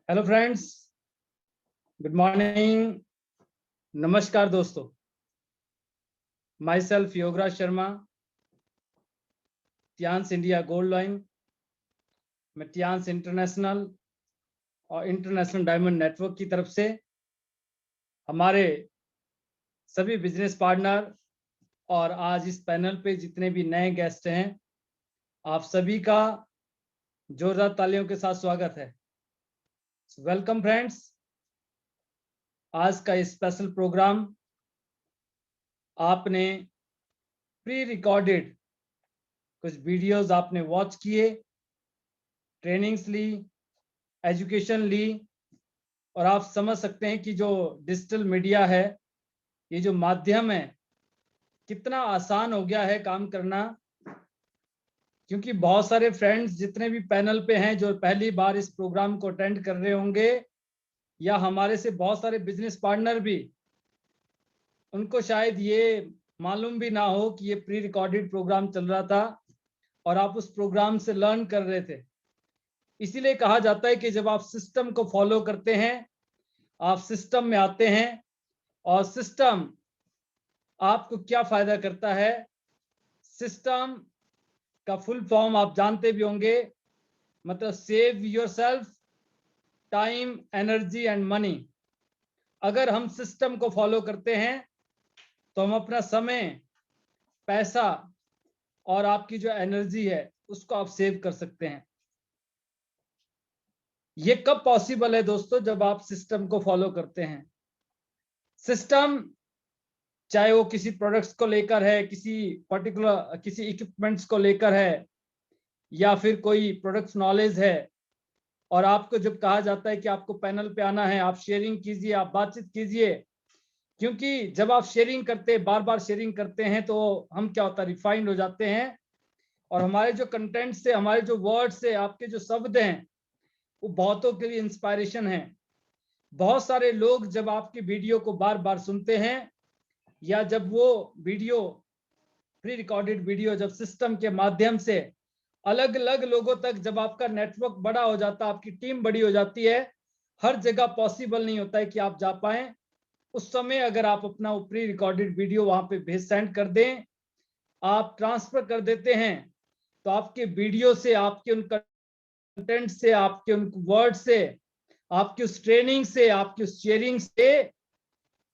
Hello friends, good morning, नमस्कार दोस्तों। Myself Yograj Sharma, Tiens India gold line. मैं Tiens international और इंटरनेशनल डायमंड नेटवर्क की तरफ से हमारे सभी बिजनेस पार्टनर और आज इस पैनल पे जितने भी नए गेस्ट हैं, आप सभी का जोरदार तालियों के साथ स्वागत है। Welcome friends. आज का स्पेशल प्रोग्राम आपने प्री रिकॉर्डेड कुछ वीडियोस आपने वॉच किए, ट्रेनिंग्स ली, एजुकेशन ली और आप समझ सकते हैं कि जो डिजिटल मीडिया है, ये जो माध्यम है, कितना आसान हो गया है काम करना। क्योंकि बहुत सारे फ्रेंड्स जितने भी पैनल पे हैं जो पहली बार इस प्रोग्राम को अटेंड कर रहे होंगे या हमारे से बहुत सारे बिजनेस पार्टनर भी, उनको शायद ये मालूम भी ना हो कि ये प्री रिकॉर्डेड प्रोग्राम चल रहा था और आप उस प्रोग्राम से लर्न कर रहे थे। इसीलिए कहा जाता है कि जब आप सिस्टम को फॉलो करते हैं, आप सिस्टम में आते हैं और सिस्टम आपको क्या फायदा करता है। सिस्टम का फुल फॉर्म आप जानते भी होंगे, मतलब save yourself time, energy and money. अगर हम सिस्टम को फॉलो करते हैं तो हम अपना समय, पैसा और आपकी जो एनर्जी है उसको आप सेव कर सकते हैं। ये कब पॉसिबल है दोस्तों? जब आप सिस्टम को फॉलो करते हैं। सिस्टम चाहे वो किसी प्रोडक्ट्स को लेकर है, किसी पर्टिकुलर किसी इक्विपमेंट्स को लेकर है, या फिर कोई प्रोडक्ट्स नॉलेज है, और आपको जब कहा जाता है कि आपको पैनल पे आना है, आप शेयरिंग कीजिए, आप बातचीत कीजिए। क्योंकि जब आप शेयरिंग करते, बार बार शेयरिंग करते हैं, तो हम क्या होता है, रिफाइंड हो जाते हैं और हमारे जो कंटेंट से, हमारे जो वर्ड से, आपके जो शब्द हैं, वो बहुतों के लिए इंस्पायरेशन है। बहुत सारे लोग जब आपकी वीडियो को बार बार सुनते हैं या जब वो वीडियो, प्री रिकॉर्डेड वीडियो जब सिस्टम के माध्यम से अलग अलग लोगों तक, जब आपका नेटवर्क बड़ा हो जाता है, आपकी टीम बड़ी हो जाती है, हर जगह पॉसिबल नहीं होता है कि आप जा पाए। उस समय अगर आप अपना वो प्री रिकॉर्डेड वीडियो वहां पे भेज सेंड कर दें, आप ट्रांसफर कर देते हैं, तो आपके वीडियो से, आपके उन कंटेंट से, आपके उन वर्ड से, आपकी उस ट्रेनिंग से, आपकी उस शेयरिंग से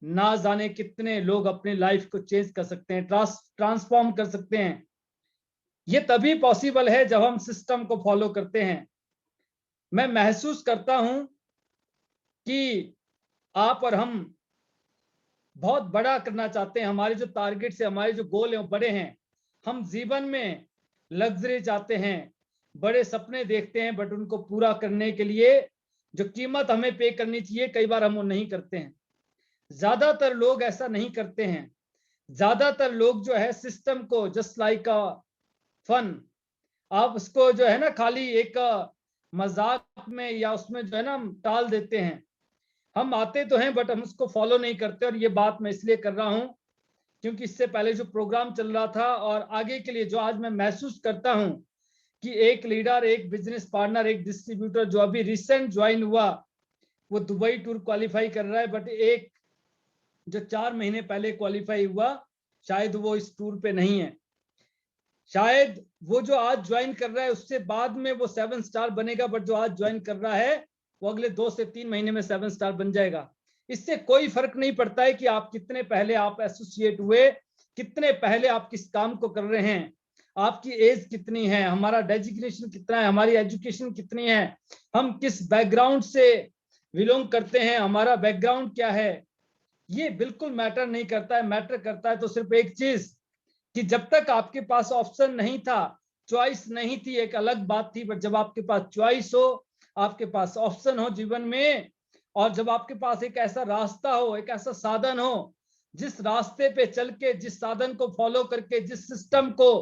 ना जाने कितने लोग अपनी लाइफ को चेंज कर सकते हैं, ट्रांसफॉर्म कर सकते हैं। ये तभी पॉसिबल है जब हम सिस्टम को फॉलो करते हैं। मैं महसूस करता हूं कि आप और हम बहुत बड़ा करना चाहते हैं। हमारे जो टारगेट है, हमारे जो गोल है वो बड़े हैं। हम जीवन में लग्जरी चाहते हैं, बड़े सपने देखते हैं, बट उनको पूरा करने के लिए जो कीमत हमें पे करनी चाहिए, कई बार हम वो नहीं करते हैं। ज्यादातर लोग ऐसा नहीं करते हैं। ज्यादातर लोग जो है सिस्टम को जस्ट लाइक अ फन, आप उसको जो है ना खाली एक मजाक में या उसमें जो है ना हम टाल देते हैं। हम आते तो हैं बट हम उसको फॉलो नहीं करते। और ये बात मैं इसलिए कर रहा हूं क्योंकि इससे पहले जो प्रोग्राम चल रहा था और आगे के लिए जो आज मैं महसूस करता हूं कि एक लीडर, एक बिजनेस पार्टनर, एक डिस्ट्रीब्यूटर जो अभी रिसेंट ज्वाइन हुआ, वो दुबई टूर क्वालिफाई कर रहा है, बट एक जो 4 महीने पहले क्वालिफाई हुआ, शायद वो इस टूर पे नहीं है। शायद वो जो आज ज्वाइन कर रहा है उससे बाद में वो 7 स्टार बनेगा, बट जो आज ज्वाइन कर रहा है वो अगले 2 से 3 महीने में 7 स्टार बन जाएगा। इससे कोई फर्क नहीं पड़ता है कि आप कितने पहले आप एसोसिएट हुए, कितने पहले आप किस काम को कर रहे हैं, आपकी एज कितनी है, हमारा डेजिग्नेशन कितना है, हमारी एजुकेशन कितनी है, हम किस बैकग्राउंड से बिलोंग करते हैं, हमारा बैकग्राउंड क्या है, ये बिल्कुल मैटर नहीं करता है। मैटर करता है तो सिर्फ एक चीज कि जब तक आपके पास ऑप्शन नहीं था, चॉइस नहीं थी, एक अलग बात थी, बट जब आपके पास चॉइस हो, आपके पास ऑप्शन हो जीवन में, और जब आपके पास एक ऐसा रास्ता हो, एक ऐसा साधन हो, जिस रास्ते पे चल के, जिस साधन को फॉलो करके, जिस सिस्टम को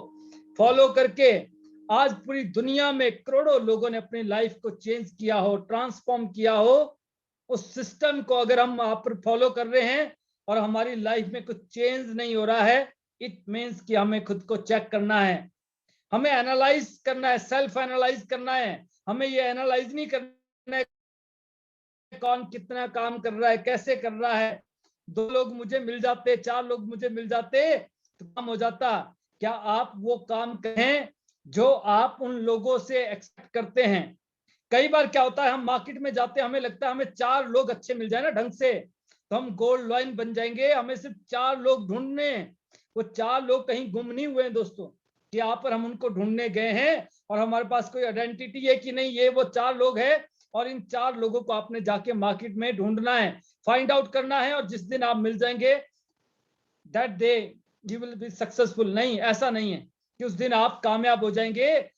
फॉलो करके आज पूरी दुनिया में करोड़ों लोगों ने अपनी लाइफ को चेंज किया हो, ट्रांसफॉर्म किया हो, उस सिस्टम को अगर हम आप फॉलो कर रहे हैं और हमारी लाइफ में कुछ चेंज नहीं हो रहा है, इट मीन्स कि हमें खुद को चेक करना है, हमें एनालाइज करना है, सेल्फ एनालाइज करना है। हमें ये एनालाइज नहीं करना है कौन कितना काम कर रहा है, कैसे कर रहा है। 2 लोग मुझे मिल जाते, 4 लोग मुझे मिल जाते तो काम हो जाता। क्या आप वो काम करें जो आप उन लोगों से एक्सपेक्ट करते हैं? कई बार क्या होता है, हम मार्केट में जाते हैं, हमें लगता है हमें 4 लोग अच्छे मिल जाए ना ढंग से तो हम गोल्ड लाइन बन जाएंगे, हमें सिर्फ 4 लोग ढूंढने। वो 4 लोग कहीं गुम नहीं हुए हैं दोस्तों, कि यहाँ पर हम उनको ढूंढने गए हैं और हमारे पास कोई आइडेंटिटी है कि नहीं ये वो 4 लोग हैं, और इन 4 लोगों को आपने जाके मार्केट में ढूंढना है, फाइंड आउट करना है, और जिस दिन आप मिल जाएंगे that day you will be successful. नहीं, ऐसा नहीं है कि उस दिन आप कामयाब हो जाएंगे।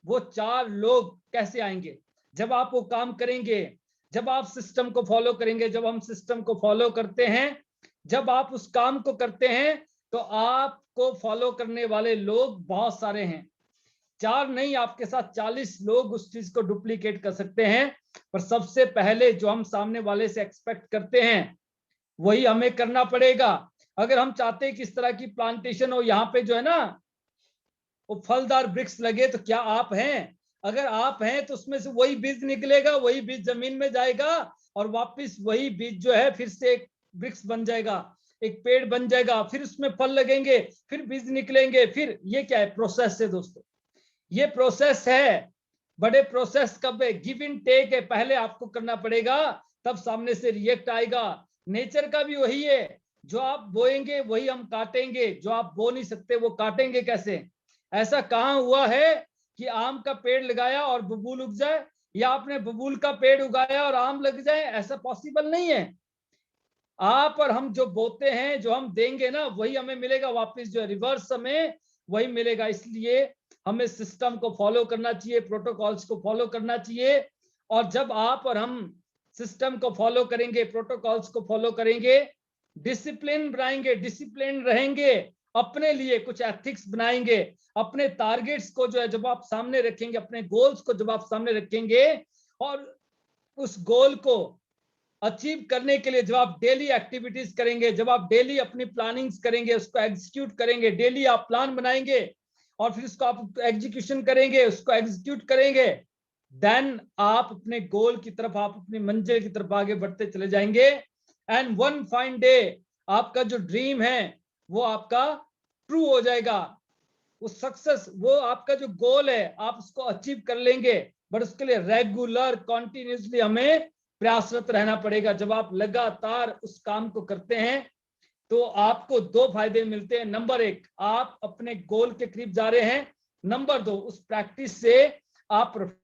वो 4 लोग कैसे आएंगे? जब आप वो काम करेंगे, जब आप सिस्टम को फॉलो करेंगे। जब हम सिस्टम को फॉलो करते हैं, जब आप उस काम को करते हैं तो आपको फॉलो करने वाले लोग बहुत सारे हैं। 4 नहीं, आपके साथ 40 लोग उस चीज को डुप्लीकेट कर सकते हैं। पर सबसे पहले जो हम सामने वाले से एक्सपेक्ट करते हैं वही हमें करना पड़ेगा। अगर हम चाहते हैं कि इस तरह की प्लांटेशन हो, यहाँ पे जो है ना वो फलदार वृक्ष लगे, तो क्या आप हैं? अगर आप हैं तो उसमें से वही बीज निकलेगा, वही बीज जमीन में जाएगा और वापस वही बीज जो है फिर से एक वृक्ष बन जाएगा, एक पेड़ बन जाएगा, फिर उसमें फल लगेंगे, फिर बीज निकलेंगे। फिर ये क्या है? प्रोसेस है दोस्तों, ये प्रोसेस है। बड़े प्रोसेस कब है? गिव इन टेक है। पहले आपको करना पड़ेगा, तब सामने से रिएक्ट आएगा। नेचर का भी वही है, जो आप बोएंगे वही हम काटेंगे, जो आप बो नहीं सकते वो काटेंगे कैसे? ऐसा कहाँ हुआ है कि आम का पेड़ लगाया और बबूल उग जाए, या आपने बबूल का पेड़ उगाया और आम लग जाए? ऐसा पॉसिबल नहीं है। आप और हम जो बोते हैं, जो हम देंगे ना, वही हमें मिलेगा वापस, जो रिवर्स हमें वही मिलेगा। इसलिए हमें सिस्टम को फॉलो करना चाहिए, प्रोटोकॉल्स को फॉलो करना चाहिए। और जब आप और हम सिस्टम को फॉलो करेंगे, प्रोटोकॉल्स को फॉलो करेंगे, डिसिप्लिन बनाएंगे, डिसिप्लिन रहेंगे, अपने लिए कुछ एथिक्स बनाएंगे, अपने टारगेट्स को जो है जब आप सामने रखेंगे, अपने गोल्स को जब आप सामने रखेंगे, और उस गोल को अचीव करने के लिए जब आप डेली एक्टिविटीज करेंगे, जब आप डेली अपनी प्लानिंग्स करेंगे, उसको एग्जीक्यूट करेंगे, डेली आप प्लान बनाएंगे और फिर उसको आप एग्जीक्यूशन करेंगे, उसको एग्जीक्यूट करेंगे, देन आप अपने गोल की तरफ, आप अपनी मंजिल की तरफ आगे बढ़ते चले जाएंगे। एंड वन फाइन डे आपका जो ड्रीम है वो आपका ट्रू हो जाएगा। वो सक्सेस, वो आपका जो गोल है आप उसको अचीव कर लेंगे। बट उसके लिए रेगुलर कॉन्टिन्यूसली हमें प्रयासरत रहना पड़ेगा। जब आप लगातार उस काम को करते हैं तो आपको 2 फायदे मिलते हैं। नंबर 1, आप अपने गोल के करीब जा रहे हैं। नंबर 2, उस प्रैक्टिस से आप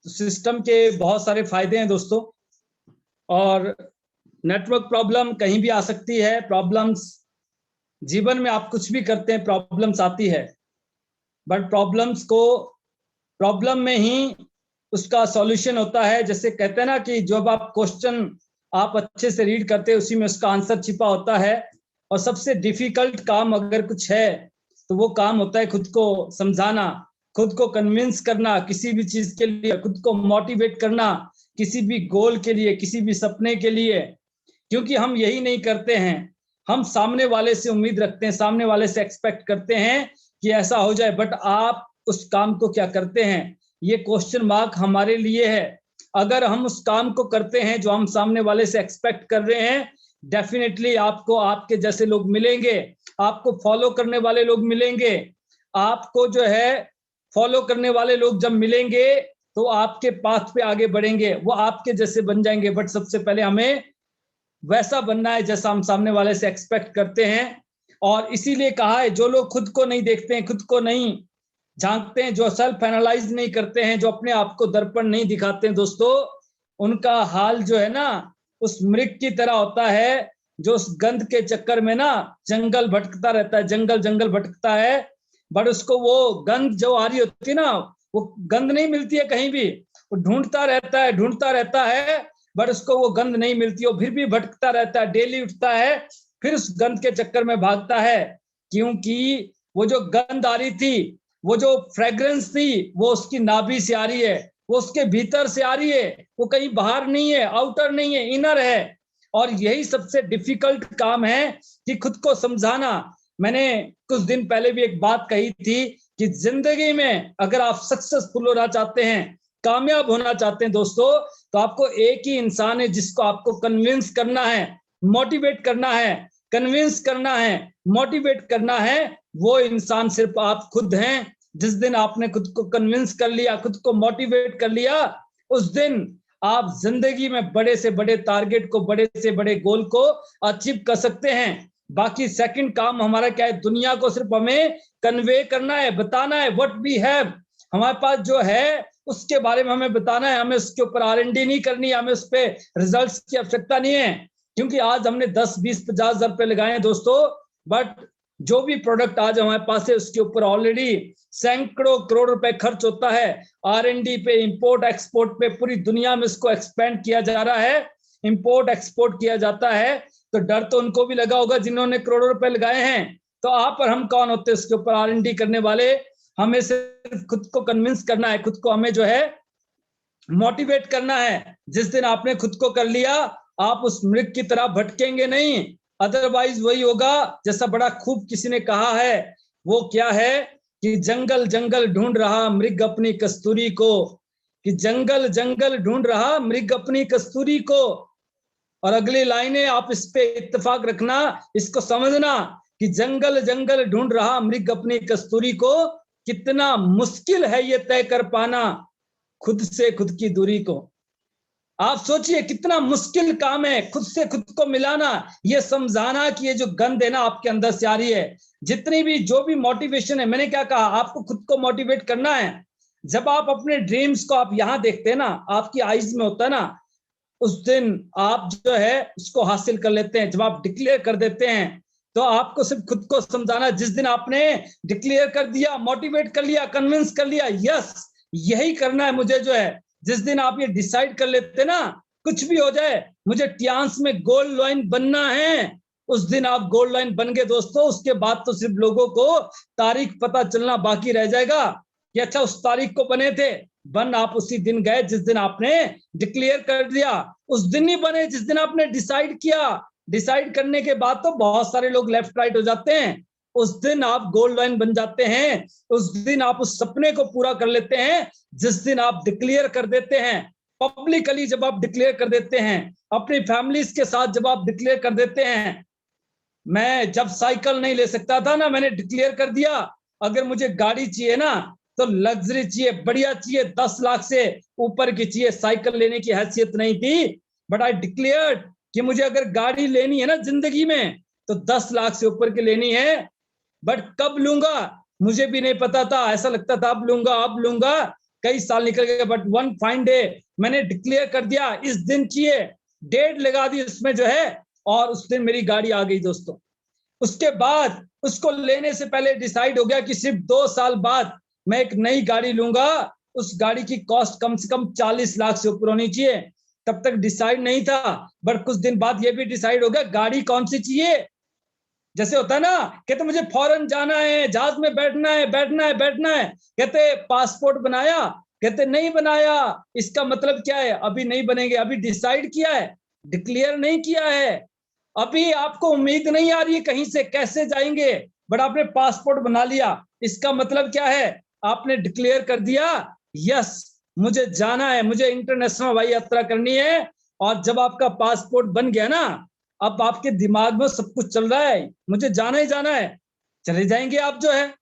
सिस्टम के बहुत सारे फायदे हैं दोस्तों। और नेटवर्क प्रॉब्लम कहीं भी आ सकती है। प्रॉब्लम्स जीवन में आप कुछ भी करते हैं, प्रॉब्लम्स आती है, बट प्रॉब्लम में ही उसका सॉल्यूशन होता है। जैसे कहते हैं ना कि जब आप क्वेश्चन आप अच्छे से रीड करते हैं उसी में उसका आंसर छिपा होता है। और सबसे डिफिकल्ट काम अगर कुछ है तो वो काम होता है खुद को समझाना, खुद को कन्विंस करना किसी भी चीज के लिए, खुद को मोटिवेट करना किसी भी गोल के लिए, किसी भी सपने के लिए। क्योंकि हम यही नहीं करते हैं, हम सामने वाले से उम्मीद रखते हैं, सामने वाले से एक्सपेक्ट करते हैं कि ऐसा हो जाए, बट आप उस काम को क्या करते हैं, ये क्वेश्चन मार्क हमारे लिए है। अगर हम उस काम को करते हैं जो हम सामने वाले से एक्सपेक्ट कर रहे हैं, डेफिनेटली आपको आपके जैसे लोग मिलेंगे, आपको फॉलो करने वाले लोग मिलेंगे। आपको जो है फॉलो करने वाले लोग जब मिलेंगे तो आपके पाथ पे आगे बढ़ेंगे, वो आपके जैसे बन जाएंगे। बट सबसे पहले हमें वैसा बनना है जैसा हम सामने वाले से एक्सपेक्ट करते हैं। और इसीलिए कहा है, जो लोग खुद को नहीं देखते हैं, खुद को नहीं झांकते हैं, जो सेल्फ एनालाइज नहीं करते हैं, जो अपने आप को दर्पण नहीं दिखाते हैं दोस्तों, उनका हाल जो है ना उस मृग की तरह होता है, जो उस गंध के चक्कर में ना जंगल भटकता रहता है, जंगल जंगल भटकता है, बट उसको वो गंध जो आ रही होती है ना, वो गंध नहीं मिलती है कहीं भी, वो ढूंढता रहता है, बट उसको वो गंध नहीं मिलती, वो फिर भी भटकता रहता है, डेली उठता है, फिर उस गंध के चक्कर में भागता है, क्योंकि वो जो गंध आ रही थी, वो जो फ्रेग्रेंस थी, वो उसकी नाभि से आ रही है, वो उसके भीतर से आ रही है, वो कहीं बाहर नहीं है, आउटर नहीं है, इनर है। और यही सबसे डिफिकल्ट काम है कि खुद को समझाना। मैंने कुछ दिन पहले भी एक बात कही थी कि जिंदगी में अगर आप सक्सेसफुल होना चाहते हैं, कामयाब होना चाहते हैं दोस्तों, तो आपको एक ही इंसान है जिसको आपको कन्विंस करना है, मोटिवेट करना है, कन्विंस करना है, मोटिवेट करना है। वो इंसान सिर्फ आप खुद हैं। जिस दिन आपने खुद को कन्विंस कर लिया, खुद को मोटिवेट कर लिया, उस दिन आप जिंदगी में बड़े से बड़े टारगेट को, बड़े से बड़े गोल को अचीव कर सकते हैं। बाकी सेकंड काम हमारा क्या है, दुनिया को सिर्फ हमें कन्वे करना है, बताना है व्हाट वी हैव, हमारे पास जो है उसके बारे में हमें बताना है, हमें उसके ऊपर R&D नहीं करनी है, हमें उस पर रिजल्ट्स की आवश्यकता नहीं है। क्योंकि आज हमने 10, 20, 50 हजार रुपए लगाए हैं दोस्तों, बट जो भी प्रोडक्ट आज हमारे पास है उसके ऊपर ऑलरेडी सैकड़ों करोड़ रुपए खर्च होता है, R&D पे, इंपोर्ट एक्सपोर्ट पे, पूरी दुनिया में इसको एक्सपेंड किया जा रहा है, इंपोर्ट एक्सपोर्ट किया जाता है। तो डर तो उनको भी लगा होगा जिन्होंने करोड़ों रुपए लगाए हैं। तो आप और हम कौन होते हैं इसके ऊपर R&D करने वाले? हमें सिर्फ खुद को कन्विंस करना है, खुद को हमें जो है मोटिवेट करना है। जिस दिन आपने खुद को कर लिया, आप उस मृग की तरह भटकेंगे नहीं। अदरवाइज वही होगा जैसा बड़ा खूब किसी ने कहा है, वो क्या है कि जंगल जंगल ढूंढ रहा मृग अपनी कस्तूरी को, कि जंगल जंगल ढूंढ रहा मृग अपनी कस्तूरी को। और अगली लाइनें आप इस पे इत्तेफाक रखना, इसको समझना कि जंगल जंगल ढूंढ रहा मृग अपनी कस्तूरी को, कितना मुश्किल है ये तय कर पाना खुद से खुद की दूरी को। आप सोचिए कितना मुश्किल काम है खुद से खुद को मिलाना, ये समझाना कि ये जो गंध है ना आपके अंदर से आ रही है। जितनी भी जो भी मोटिवेशन है, मैंने क्या कहा, आपको खुद को मोटिवेट करना है। जब आप अपने ड्रीम्स को आप यहां देखते हैं ना, आपकी आईज में होता है ना, उस दिन आप जो है उसको हासिल कर लेते हैं। जब आप डिक्लेयर कर देते हैं, तो आपको सिर्फ खुद को समझाना, जिस दिन आपने डिक्लेयर कर दिया, मोटिवेट कर लिया, कन्विंस कर लिया, यस यही करना है मुझे जो है, जिस दिन आप ये डिसाइड कर लेते ना, कुछ भी हो जाए मुझे टियांस में गोल्ड लाइन बनना है, उस दिन आप गोल्ड लाइन बन गए दोस्तों। उसके बाद तो सिर्फ लोगों को तारीख पता चलना बाकी रह जाएगा कि अच्छा उस तारीख को बने थे। बन आप उसी दिन गए जिस दिन आपने डिक्लेयर कर दिया, उस दिन ही बने जिस दिन आपने डिसाइड किया। डिसाइड करने के बाद तो बहुत सारे लोग लेफ्ट राइट हो जाते हैं, उस दिन आप गोल्ड लाइन बन जाते हैं। उस दिन आप उस सपने को पूरा कर लेते हैं जिस दिन आप डिक्लेयर कर देते हैं पब्लिकली। जब आप डिक्लेयर कर देते हैं अपनी फैमिलीज के साथ, जब आप डिक्लेयर कर देते हैं, मैं जब साइकिल नहीं ले सकता था ना, मैंने डिक्लेयर कर दिया अगर मुझे गाड़ी चाहिए ना तो लग्जरी चाहिए, बढ़िया चाहिए, 10 लाख से ऊपर की चाहिए, साइकिल लेने की हैसियत नहीं थी। बट आई डिक्लेयर्ड कि मुझे अगर गाड़ी लेनी है ना जिंदगी में तो 10 लाख से ऊपर की लेनी है। बट कब लूंगा मुझे भी नहीं पता था, ऐसा लगता था अब लूंगा, कई साल निकल गए। बट वन फाइन डे मैंने डिक्लेयर कर दिया इस दिन चाहिए, डेट लगा दी उसमें जो है, और उस दिन मेरी गाड़ी आ गई दोस्तों। उसके बाद उसको लेने से पहले डिसाइड हो गया कि सिर्फ 2 साल बाद मैं एक नई गाड़ी लूंगा, उस गाड़ी की कॉस्ट कम से कम 40 लाख से ऊपर होनी चाहिए। तब तक डिसाइड नहीं था, बट कुछ दिन बाद ये भी डिसाइड हो गया गाड़ी कौन सी चाहिए। जैसे होता है ना, कहते मुझे फॉरेन जाना है, जहाज में बैठना है, कहते पासपोर्ट बनाया, कहते नहीं बनाया। इसका मतलब क्या है, अभी नहीं बनेंगे, अभी डिसाइड किया है, डिक्लेयर नहीं किया है, अभी आपको उम्मीद नहीं आ रही है कहीं से कैसे जाएंगे, बट आपने पासपोर्ट बना लिया। इसका मतलब क्या है, आपने डिक्लेयर कर दिया यस मुझे जाना है, मुझे इंटरनेशनल हवाई यात्रा करनी है। और जब आपका पासपोर्ट बन गया ना, अब आपके दिमाग में सब कुछ चल रहा है, मुझे जाना ही जाना है, चले जाएंगे आप जो है।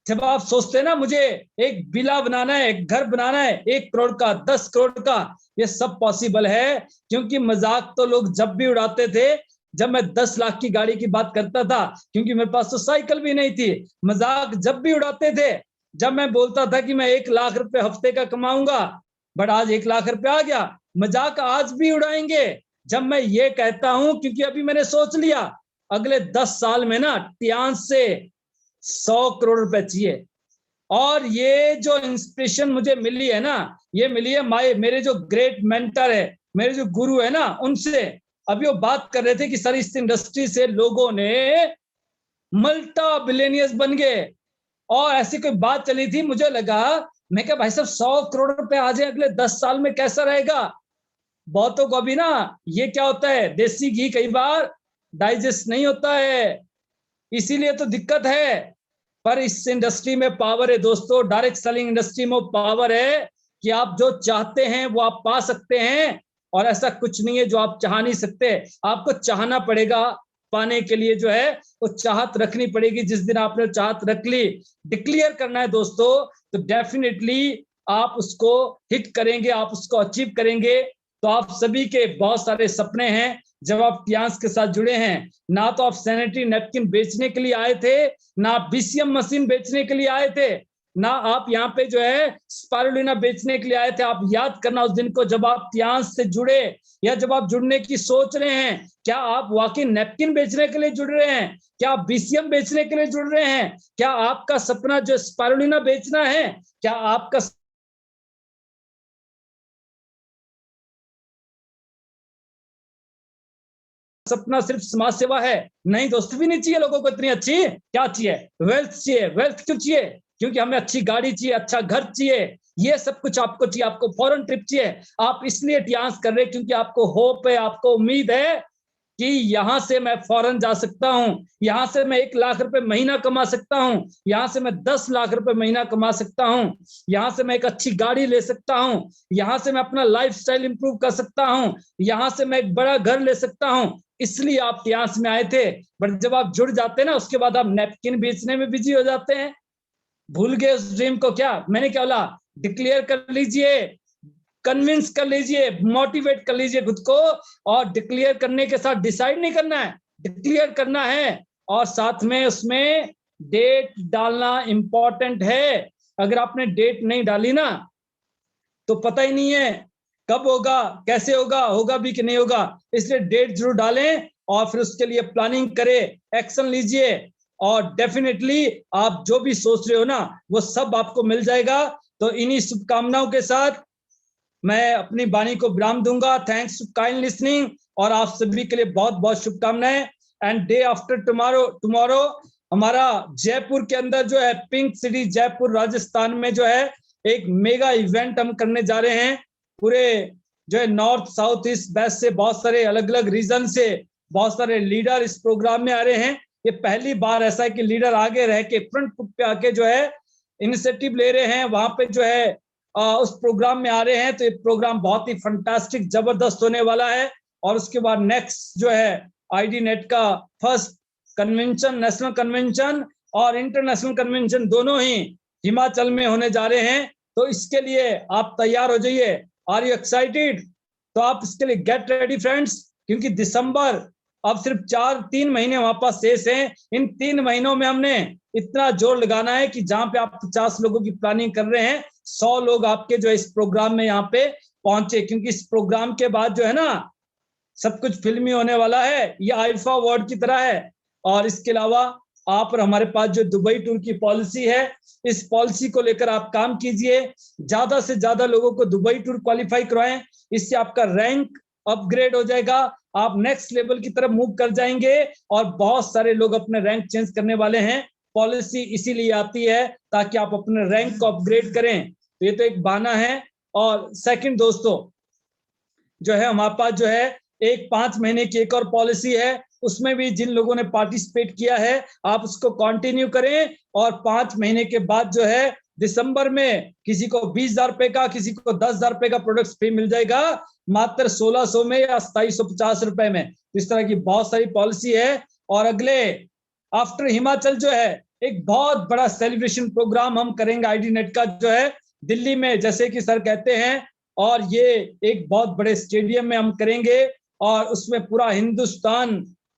जब आप सोचते हैं ना मुझे एक विला बनाना है, एक घर बनाना है 1 करोड़ का, 10 करोड़ का, ये सब पॉसिबल है। क्योंकि मजाक तो लोग जब भी उड़ाते थे जब मैं 10 लाख की गाड़ी की बात करता था, क्योंकि मेरे पास तो साइकिल भी नहीं थी। मजाक जब भी उड़ाते थे, जब मैं बोलता था कि मैं 1 लाख रुपए हफ्ते का कमाऊंगा, बट आज 1 लाख रुपए आ गया। मजाक आज भी उड़ाएंगे जब मैं ये कहता हूं, क्योंकि अभी मैंने सोच लिया अगले 10 साल में ना टियांस से 100 करोड़ रुपए चाहिए। और ये जो इंस्पिरेशन मुझे मिली है ना, ये मिली है मेरे जो ग्रेट मेंटर है, मेरे जो गुरु है ना, उनसे। अभी वो बात कर रहे थे कि सर इस इंडस्ट्री से लोगों ने मल्टा बिलियनियर्स बन गए, और ऐसी कोई बात चली थी। मुझे लगा, मैं क्या भाई साहब 100 करोड़ रुपए आ जाए अगले 10 साल में, कैसा रहेगा? बहुतों को अभी ना ये क्या होता है, देसी घी कई बार डाइजेस्ट नहीं होता है, इसीलिए तो दिक्कत है। पर इस इंडस्ट्री में पावर है दोस्तों, डायरेक्ट सेलिंग इंडस्ट्री में पावर है कि आप जो चाहते हैं वो आप पा सकते हैं, और ऐसा कुछ नहीं है जो आप चाह नहीं सकते। आपको चाहना पड़ेगा, पाने के लिए जो है वो चाहत रखनी पड़ेगी। जिस दिन आपने चाहत रख ली, डिक्लेयर करना है दोस्तों, तो डेफिनेटली आप उसको हिट करेंगे, आप उसको अचीव करेंगे। तो आप सभी के बहुत सारे सपने हैं जब आप टियांस के साथ जुड़े हैं। ना तो आप सैनिटरी नैपकिन बेचने के लिए आए थे, ना आप बीसीएम मशीन बेचने के लिए आए थे, ना आप यहाँ पे जो है स्पारुलिना बेचने के लिए आए थे। आप याद करना उस दिन को जब आप टियांस से जुड़े, या जब आप जुड़ने की सोच रहे हैं, क्या आप वाकई नैपकिन बेचने के लिए जुड़ रहे हैं? क्या आप बीसीएम बेचने के लिए जुड़ रहे हैं? क्या आपका सपना जो स्पारुलिना बेचना है? क्या आपका सपना सिर्फ समाज सेवा है? नहीं दोस्तों, भी नहीं चाहिए लोगों को इतनी अच्छी। क्या चाहिए? वेल्थ चाहिए। वेल्थ क्यों चाहिए? क्योंकि हमें अच्छी गाड़ी चाहिए, अच्छा घर चाहिए, ये सब कुछ आपको चाहिए। आपको फॉरेन ट्रिप चाहिए, आप इसलिए टियांस कर रहे हैं क्योंकि आपको होप है, आपको उम्मीद है कि यहां से मैं फॉरेन जा सकता हूं, यहां से मैं 1 लाख रुपए महीना कमा सकता हूं, यहां से मैं 10 लाख रुपए महीना कमा सकता हूं, यहां से मैं एक अच्छी गाड़ी ले सकता हूं, यहां से मैं अपना लाइफस्टाइल इंप्रूव कर सकता हूं, यहां से मैं एक बड़ा घर ले सकता हूं। इसलिए आप टियांस में आए थे। बट जब आप जुड़ जाते हैं ना, उसके बाद आप नैपकिन बेचने में बिजी हो जाते हैं। भूल गए उस ड्रीम को। क्या मैंने क्या बोला? डिक्लेयर कर लीजिए, कन्विंस कर लीजिए, मोटिवेट कर लीजिए खुद को। और डिक्लेयर करने के साथ डिसाइड नहीं करना है, डिक्लेयर करना है, और साथ में उसमें डेट डालना इंपॉर्टेंट है। अगर आपने डेट नहीं डाली ना, तो पता ही नहीं है कब होगा, कैसे होगा, होगा भी कि नहीं होगा। इसलिए डेट जरूर डालें, और फिर उसके लिए प्लानिंग करें, एक्शन लीजिए, और डेफिनेटली आप जो भी सोच रहे हो ना, वो सब आपको मिल जाएगा। तो इन्हीं शुभकामनाओं के साथ मैं अपनी वाणी को विराम दूंगा। थैंक्स फॉर काइंड लिसनिंग, और आप सभी के लिए बहुत बहुत शुभकामनाएं। एंड डे आफ्टर टुमारो हमारा जयपुर के अंदर जो है, पिंक सिटी जयपुर राजस्थान में जो है, एक मेगा इवेंट हम करने जा रहे हैं। पूरे जो है नॉर्थ साउथ ईस्ट वेस्ट से, बहुत सारे अलग अलग रीजन से बहुत सारे लीडर इस प्रोग्राम में आ रहे हैं। ये पहली बार ऐसा है कि लीडर आगे रह के फ्रंट फुट पे आके जो है इनिशिएटिव ले रहे हैं, वहां पे जो है उस प्रोग्राम में आ रहे हैं। तो ये प्रोग्राम बहुत ही फंटास्टिक जबरदस्त होने वाला है। और उसके बाद नेक्स्ट जो है आईडी नेट का फर्स्ट कन्वेंशन, नेशनल कन्वेंशन और इंटरनेशनल कन्वेंशन दोनों ही हिमाचल में होने जा रहे हैं। तो इसके लिए आप तैयार हो जाइए। Are you excited? तो आप इसके लिए गेट रेडी फ्रेंड्स, क्योंकि दिसंबर अब सिर्फ 3 महीने हमारे पास शेष हैं। इन 3 महीनों में हमने इतना जोर लगाना है कि जहां पे आप 50 लोगों की प्लानिंग कर रहे हैं, 100 लोग आपके जो इस प्रोग्राम में यहाँ पे पहुंचे। क्योंकि इस प्रोग्राम के बाद जो है ना, सब कुछ फिल्मी होने वाला है। ये आईफा अवार्ड की तरह है। और इसके अलावा आप और हमारे पास जो दुबई टूर की पॉलिसी है, इस पॉलिसी को लेकर आप काम कीजिए, ज्यादा से ज्यादा लोगों को दुबई टूर क्वालिफाई करवाएं। इससे आपका रैंक अपग्रेड हो जाएगा, आप नेक्स्ट लेवल की तरफ मूव कर जाएंगे। और बहुत सारे लोग अपने रैंक चेंज करने वाले हैं। पॉलिसी इसीलिए आती है ताकि आप अपने रैंक को अपग्रेड करें। तो ये तो एक बहाना है। और सेकंड दोस्तों, जो है हमारे पास जो है एक 5 महीने की एक और पॉलिसी है। उसमें भी जिन लोगों ने पार्टिसिपेट किया है, आप उसको कंटिन्यू करें। और 5 महीने के बाद जो है दिसंबर में किसी को 20,000 रुपए का, किसी को 10,000 रुपए का प्रोडक्ट फ्री मिल जाएगा, मात्र 1600 में या 2750 रुपए में। इस तरह की बहुत सारी पॉलिसी है। और अगले आफ्टर हिमाचल जो है एक बहुत बड़ा सेलिब्रेशन प्रोग्राम हम करेंगे आईडी नेट का, जो है दिल्ली में, जैसे कि सर कहते हैं। और ये एक बहुत बड़े स्टेडियम में हम करेंगे, और उसमें पूरा हिंदुस्तान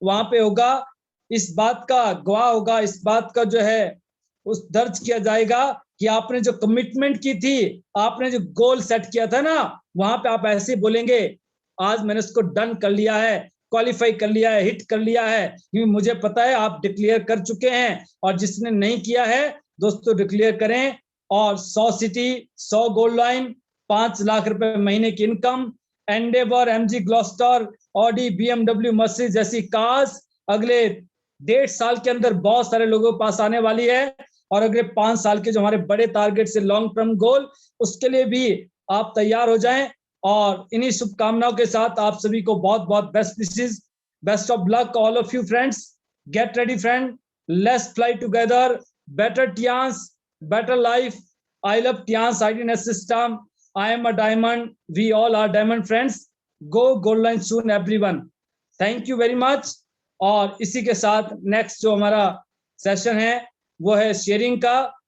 वहां पे होगा, इस बात का गवाह होगा, इस बात का जो है उस दर्ज किया जाएगा कि आपने जो कमिटमेंट की थी, आपने जो गोल सेट किया था ना, वहां पे आप ऐसे बोलेंगे आज मैंने इसको डन कर लिया है, क्वालिफाई कर लिया है, हिट कर लिया है, क्योंकि मुझे पता है आप डिक्लेयर कर चुके हैं। और जिसने नहीं किया है दोस्तों डिक्लेयर करें। और 100 सिटी, 100 गोल्ड लाइन, 5 लाख रुपए महीने की income, Endeavour, MG Gloster, Audi, BMW, Mercedes जैसी कार्स अगले 1.5 साल के अंदर बहुत सारे लोगों के पास आने वाली है। और अगले 5 साल के जो हमारे बड़े टारगेट से लॉन्ग टर्म गोल, उसके लिए भी आप तैयार हो जाएं। और इन्हीं शुभकामनाओं के साथ आप सभी को बहुत बहुत best wishes, best of luck all of you friends. Get ready friend, let's fly together, better Tiens, better life. I love Tian's IDNS system. I am a diamond. We all are diamond friends. Go gold line soon everyone. Thank you very much. और इसी के साथ next जो हमारा session है वो है sharing का।